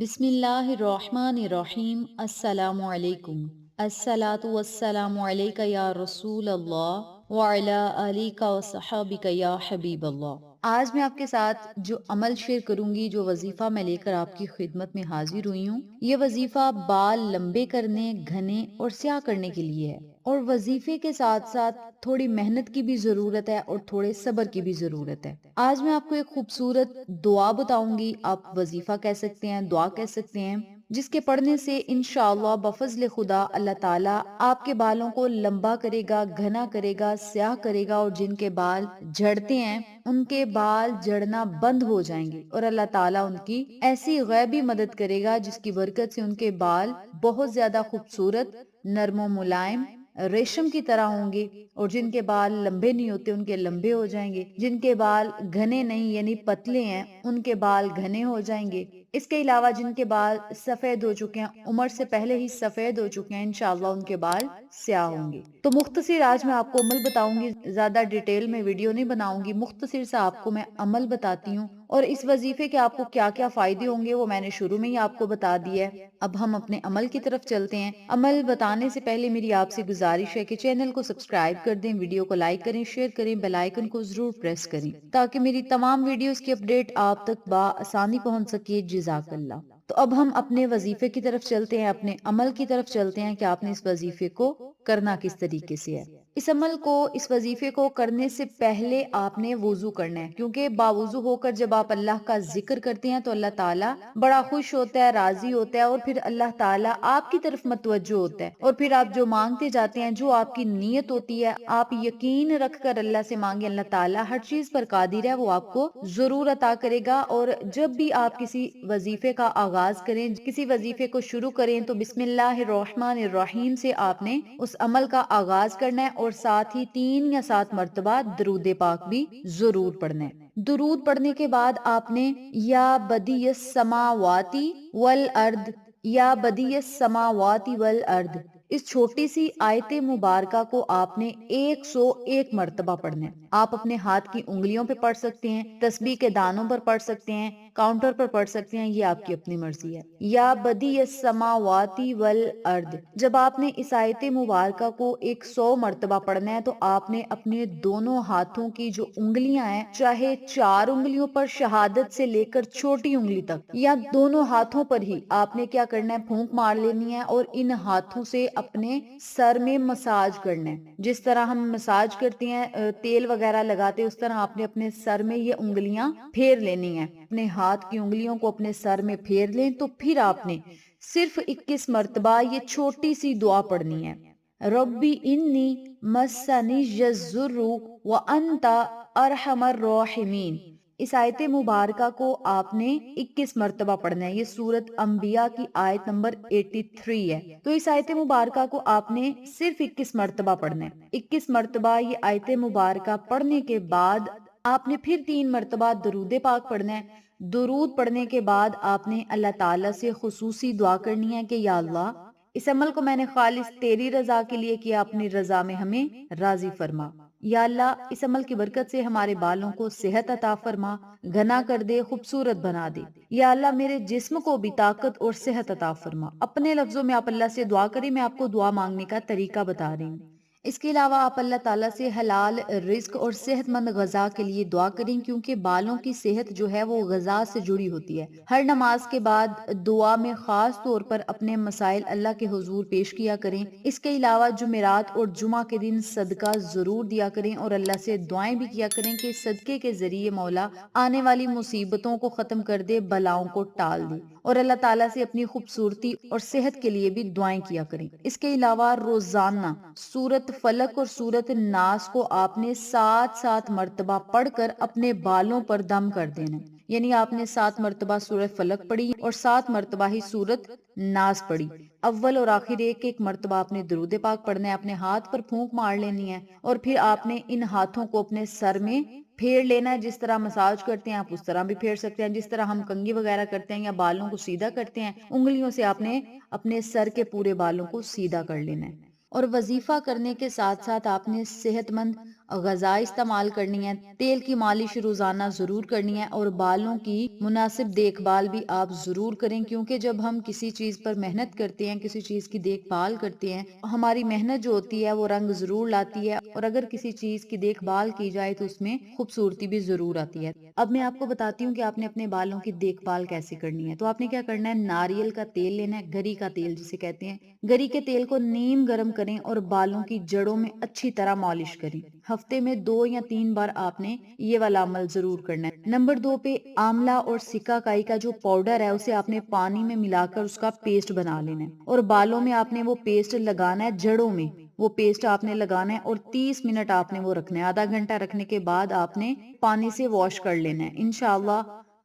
बिस्मिल्लाहिर्रहमानिर्रहीम। अस्सलामु अलैकुम। अस्सलातु वस्सलामु अलैका या रसूल अल्लाह व अला आलिका व सहाबिका या हबीब अल्लाह। आज मैं आपके साथ जो अमल शेयर करूंगी, जो वजीफा मैं लेकर आपकी खिदमत में हाजिर हुई हूँ, ये वजीफा बाल लंबे करने, घने और स्याह करने के लिए है। और वजीफे के साथ साथ थोड़ी मेहनत की भी जरूरत है और थोड़े सब्र की भी जरूरत है। आज मैं आपको एक खूबसूरत दुआ बताऊंगी। आप वजीफा कह सकते हैं, दुआ कह सकते हैं, जिसके पढ़ने से इंशाअल्लाह बफजल खुदा अल्लाह ताला आपके बालों को लंबा करेगा, घना करेगा, स्याह करेगा और जिनके बाल झड़ते हैं उनके बाल झड़ना बंद हो जाएंगे और अल्लाह ताला उनकी ऐसी गैबी मदद करेगा जिसकी बरकत से उनके बाल बहुत ज्यादा खूबसूरत, नरमो मुलायम, रेशम की तरह होंगे। और जिनके बाल लंबे नहीं होते उनके लंबे हो जाएंगे, जिनके बाल घने नहीं यानी पतले हैं उनके बाल घने हो जाएंगे। इसके अलावा जिनके बाल सफेद हो चुके हैं, उम्र से पहले ही सफेद हो चुके हैं, इंशाल्लाह उनके बाल स्याह होंगे। तो मुख्तसिर आज मैं आपको अमल बताऊंगी, ज्यादा डिटेल में वीडियो नहीं बनाऊंगी, मुख्तसिर से आपको मैं अमल बताती हूँ। और इस वजीफे के आपको क्या क्या फायदे होंगे वो मैंने शुरू में ही आपको बता दिया है। अब हम अपने अमल की तरफ चलते हैं। अमल बताने से पहले मेरी आपसे गुजारिश है कि चैनल को सब्सक्राइब कर दें, वीडियो को लाइक करें, शेयर करें, बेल आइकन को जरूर प्रेस करें ताकि मेरी तमाम वीडियोस की अपडेट आप तक आसानी पहुंच सके। जज़ाकल्लाह। तो अब हम अपने वजीफे की तरफ चलते हैं, अपने अमल की तरफ चलते हैं कि आपने इस वजीफे को करना किस तरीके से है। इस अमल को, इस वजीफे को करने से पहले आपने वुजू करना है, क्योंकि बावुजू होकर जब आप अल्लाह का जिक्र करते हैं तो अल्लाह ताला बड़ा खुश होता है, राजी होता है और फिर अल्लाह ताला आपकी तरफ मतवज्जो होता है। और फिर आप जो मांगते जाते हैं, जो आपकी नीयत होती है, आप यकीन रख कर अल्लाह से मांगे, अल्लाह ताला हर चीज पर कादिर है, वो आपको जरूर अता करेगा। और जब भी आप किसी वजीफे का आगाज करें, किसी वजीफे को शुरू करें, तो बिस्मिल्लाहिर्रहमानिर्रहीम से आपने उस अमल का आगाज करना है और साथ ही 3 या 7 मर्तबा दरूद पाक भी जरूर पढ़ना है। दुरूद पढ़ने के बाद आपने या बदियस समावाती वल अर्द, या बदियस समावाती वल अर्द, इस छोटी सी आयत मुबारका को आपने 101 मर्तबा पढ़ना है। आप अपने हाथ की उंगलियों पे पढ़ सकते हैं, तस्बीह के दानों पर पढ़ सकते हैं, काउंटर पर पढ़ सकते हैं, ये आपकी अपनी मर्जी है। या बदियस समावाती वल अर्द, जब आपने इस आयत मुबारका को 100 मर्तबा पढ़ना है तो आपने अपने दोनों हाथों की जो उंगलियां हैं, चाहे 4 उंगलियों पर शहादत से लेकर छोटी उंगली तक, या दोनों हाथों पर ही आपने क्या करना है, फूंक मार लेनी है और इन हाथों से अपने सर में मसाज करना है। जिस तरह हम मसाज करते हैं, तेल वगैरह लगाते हैं, उस तरह आपने अपने सर में ये उंगलियां फेर लेनी है। अपने हाथ की उंगलियों को अपने सर में फेर लें तो फिर आपने सिर्फ 21 मर्तबा ये छोटी सी दुआ पढ़नी है। रब्बी इन्नी मस्सनी यज़्ज़ुर्रु व अंता अरहमर राहिमीन। इस आयत मुबारका को आपने 21 मर्तबा पढ़ना है। ये सूरत अंबिया की आयत नंबर 83 है। तो इस आयत मुबारका को आपने सिर्फ 21 मर्तबा पढ़ना है। 21 मर्तबा ये आयत मुबारका पढ़ने के बाद आपने फिर 3 मर्तबा दरूद पाक पढ़ना है। दुरूद पढ़ने के बाद आपने अल्लाह ताला से खुसूसी दुआ करनी है कि या अल्लाह, इस अमल को मैंने खालिस तेरी रजा के लिए किया, अपनी रजा में हमें राजी फरमा। या अल्लाह, इस अमल की बरकत से हमारे बालों को सेहत अता फरमा, घना कर दे, खूबसूरत बना दे। या अल्लाह, मेरे जिस्म को भी ताकत और सेहत अता फरमा। अपने लफ्जों में आप अल्लाह से दुआ करें, मैं आपको दुआ मांगने का तरीका बता रही हूँ। इसके अलावा आप अल्लाह ताला से हलाल रिस्क और सेहतमंद गजा के लिए दुआ करें, क्योंकि बालों की सेहत जो है वो गजा से जुड़ी होती है। हर नमाज के बाद दुआ में खास तौर पर अपने मसाइल अल्लाह के हुजूर पेश किया करें। इसके अलावा जुमेरात और जुमा के दिन सदका जरूर दिया करें और अल्लाह से दुआएं भी किया करें कि सदके के जरिए मौला आने वाली मुसीबतों को खत्म कर दे, बलाओं को टाल दे। और अल्लाह ताला से अपनी खूबसूरती और सेहत के लिए भी दुआएं किया करें। इसके अलावा रोजाना सूरत फलक और सूरत नास को आपने 7-7 मर्तबा पढ़कर अपने बालों पर दम कर देना है। यानी आपने 7 मर्तबा सूरत फलक पढ़ी और 7 मर्तबा ही सूरत नास पढ़ी। अव्वल और आखिर एक एक मर्तबा आपने दरूद पाक पढ़ना है, अपने हाथ पर फूंक मार लेनी है और फिर आपने इन हाथों को अपने सर में फेर लेना है। जिस तरह मसाज करते हैं आप उस तरह भी फेर सकते हैं। जिस तरह हम कंघी वगैरह करते हैं या बालों को सीधा करते हैं, उंगलियों से आपने अपने सर के पूरे बालों को सीधा कर लेना है। और वजीफा करने के साथ साथ आपने सेहतमंद غذا استعمال کرنی ہے، تیل کی مالش روزانہ ضرور کرنی ہے اور بالوں کی مناسب دیکھ بھال بھی آپ ضرور کریں، کیونکہ جب ہم کسی چیز پر محنت کرتے ہیں، کسی چیز کی دیکھ بھال کرتے ہیں، ہماری محنت جو ہوتی ہے وہ رنگ ضرور لاتی ہے، اور اگر کسی چیز کی دیکھ بھال کی جائے تو اس میں خوبصورتی بھی ضرور آتی ہے۔ اب میں آپ کو بتاتی ہوں کہ آپ نے اپنے بالوں کی دیکھ بھال کیسے کرنی ہے۔ تو آپ نے کیا کرنا ہے، ناریل کا تیل لینا ہے، گری کا تیل جسے کہتے ہیں۔ گری کے تیل کو نیم گرم کریں اور بالوں کی جڑوں میں اچھی طرح مالش کریں۔ ہفتے میں 2 یا 3 بار آپ نے یہ والا عمل ضرور کرنا ہے۔ نمبر 2 پہ آملہ اور سکہ کائی کا جو پاؤڈر ہے اسے آپ نے پانی میں ملا کر اس کا پیسٹ بنا لینا ہے، اور بالوں میں آپ نے وہ پیسٹ لگانا ہے، جڑوں میں وہ پیسٹ آپ نے لگانا ہے، اور 30 منٹ آپ نے وہ رکھنا ہے۔ آدھا گھنٹہ رکھنے کے بعد آپ نے پانی سے واش کر لینا ہے۔ انشاءاللہ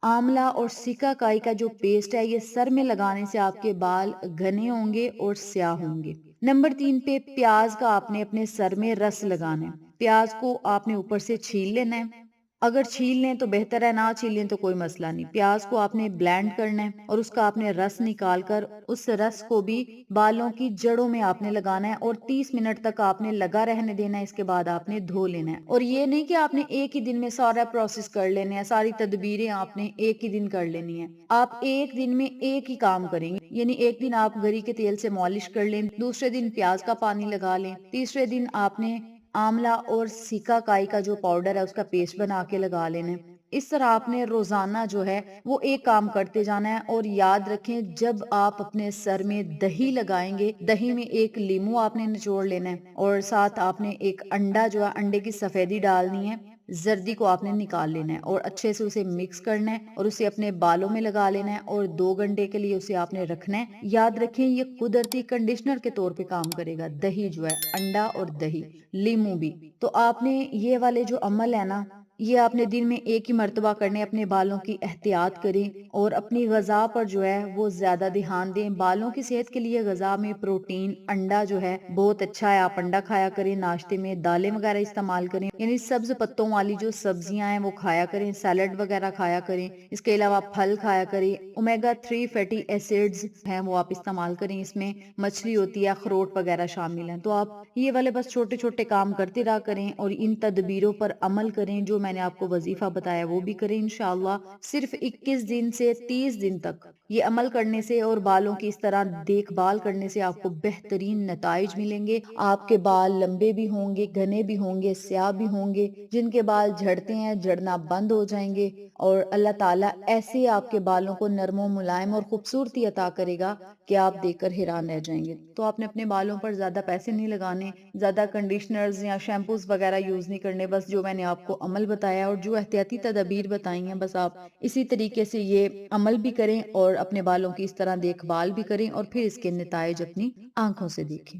آملہ اور سکہ کائی کا جو پیسٹ ہے یہ سر میں لگانے سے آپ کے بال گھنے ہوں گے اور سیاہ ہوں گے۔ نمبر 3 پہ پیاز کا آپ نے اپنے سر میں رس لگانا ہے۔ پیاز کو آپ نے اوپر سے چھیل لینا ہے، اگر چھیل لیں تو بہتر ہے، نہ چھیلیں تو کوئی مسئلہ نہیں۔ پیاز کو آپ نے بلینڈ کرنا ہے اور اس کا آپ نے رس نکال کر اس رس کو بھی بالوں کی جڑوں میں آپ نے لگانا ہے، اور 30 منٹ تک آپ نے لگا رہنے دینا ہے۔ اس کے بعد آپ نے دھو لینا ہے، اور یہ نہیں کہ آپ نے ایک ہی دن میں سارا پروسیس کر لینا ہے، ساری تدبیریں آپ نے ایک ہی دن کر لینی ہے۔ آپ ایک دن میں ایک ہی کام کریں گے، یعنی ایک دن آپ گری کے تیل سے مالش کر لیں، دوسرے دن پیاز کا پانی لگا لیں، تیسرے دن آپ نے آملہ اور سکہ کائی کا جو پاؤڈر ہے اس کا پیسٹ بنا کے لگا لینا ہے۔ اس طرح آپ نے روزانہ جو ہے وہ ایک کام کرتے جانا ہے، اور یاد رکھیں جب آپ اپنے سر میں دہی لگائیں گے، دہی میں ایک لیمو آپ نے نچوڑ لینا ہے، اور ساتھ آپ نے ایک انڈا جو ہے انڈے کی سفیدی ڈالنی ہے، زردی کو آپ نے نکال لینا ہے اور اچھے سے اسے مکس کرنا ہے اور اسے اپنے بالوں میں لگا لینا ہے، اور 2 گھنٹے کے لیے اسے آپ نے رکھنا ہے۔ یاد رکھیں یہ قدرتی کنڈیشنر کے طور پہ کام کرے گا، دہی جو ہے، انڈا اور دہی، لیمو بھی۔ تو آپ نے یہ والے جو عمل ہے نا، یہ آپ نے دن میں ایک ہی مرتبہ کرنے، اپنے بالوں کی احتیاط کریں اور اپنی غذا پر جو ہے وہ زیادہ دھیان دیں۔ بالوں کی صحت کے لیے غذا میں پروٹین، انڈا جو ہے بہت اچھا ہے، آپ انڈا کھایا کریں، ناشتے میں دالیں وغیرہ استعمال کریں، یعنی سبز پتوں والی جو سبزیاں ہیں وہ کھایا کریں، سیلڈ وغیرہ کھایا کریں۔ اس کے علاوہ پھل کھایا کریں، اومیگا 3 فیٹی ایسڈز ہیں وہ آپ استعمال کریں، اس میں مچھلی ہوتی ہے، اخروٹ وغیرہ شامل ہیں۔ تو آپ یہ والے بس چھوٹے چھوٹے کام کرتے رہا کریں اور ان تدبیروں پر عمل کریں، جو میں نے آپ کو وظیفہ بتایا وہ بھی کریں انشاءاللہ۔ صرف 21 دن سے 30 دن تک یہ عمل کرنے سے اور بالوں کی اس طرح دیکھ بھال کرنے سے آپ کو بہترین نتائج ملیں گے۔ آپ کے بال لمبے بھی ہوں گے، گھنے بھی ہوں گے، سیاہ بھی ہوں گے، جن کے بال جھڑتے ہیں جھڑنا بند ہو جائیں گے، اور اللہ تعالیٰ ایسے آپ کے بالوں کو نرم و ملائم اور خوبصورتی عطا کرے گا کہ آپ دیکھ کر حیران رہ جائیں گے۔ تو آپ نے اپنے بالوں پر زیادہ پیسے نہیں لگانے، زیادہ کنڈیشنرز یا شیمپوز وغیرہ یوز نہیں کرنے، بس جو میں نے آپ کو عمل بتایا اور جو احتیاطی تدابیر بتائی ہیں بس آپ اسی طریقے سے یہ عمل بھی کریں اور اپنے بالوں کی اس طرح دیکھ بھال بھی کریں، اور پھر اس کے نتائج اپنی آنکھوں سے دیکھیں۔